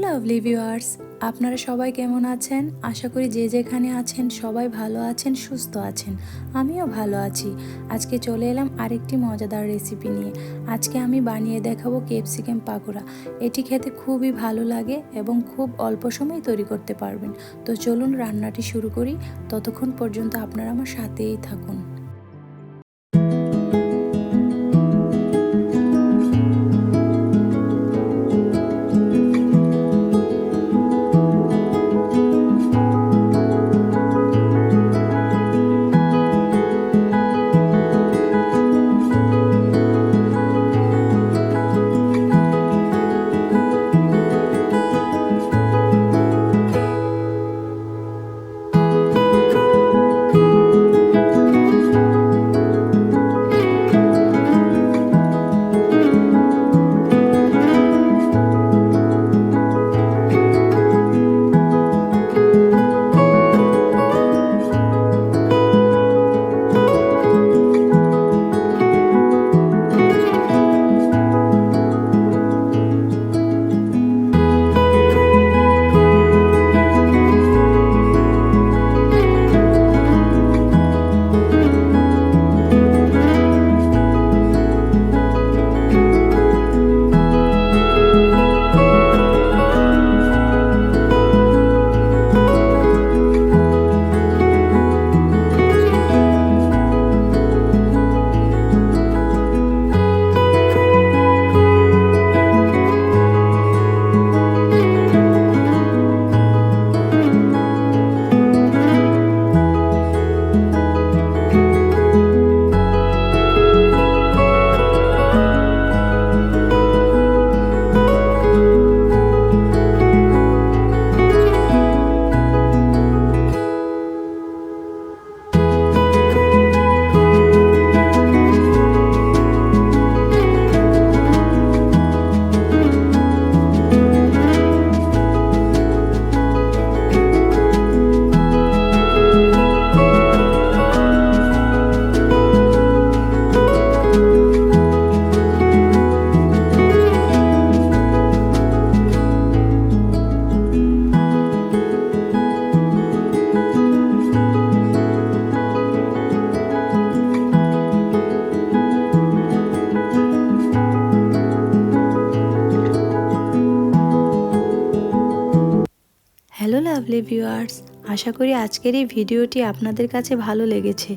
Lovely viewers, আপনারা সবাই কেমন আছেন? আশা করি যে যেখানে আছেন সবাই ভালো আছেন, সুস্থ আছেন। আমিও ভালো আছি। আজকে চলে এলাম আরেকটি মজাদার রেসিপি নিয়ে। আজকে আমি বানিয়ে দেখাবো ক্যাপসিকাম পাকোড়া। এটি খেতে খুবই ভালো লাগে এবং খুব অল্প সময় তৈরি করতে পারবেন। তো চলুন রান্নাটি শুরু করি। ততক্ষণ পর্যন্ত আপনারা আমার সাথেই থাকুন। হ্যালো লাভলি ভিউয়ার্স, আশা করি আজকের এই ভিডিওটি আপনাদের কাছে ভালো লেগেছে।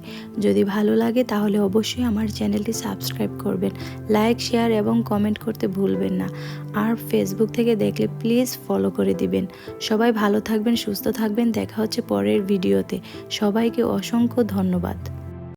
যদি ভালো লাগে তাহলে অবশ্যই আমার চ্যানেলটি সাবস্ক্রাইব করবেন, লাইক, শেয়ার এবং কমেন্ট করতে ভুলবেন না। আর ফেসবুক থেকে দেখলে প্লিজ ফলো করে দিবেন। সবাই ভালো থাকবেন, সুস্থ থাকবেন। দেখা হচ্ছে পরের ভিডিওতে। সবাইকে অসংখ্য ধন্যবাদ।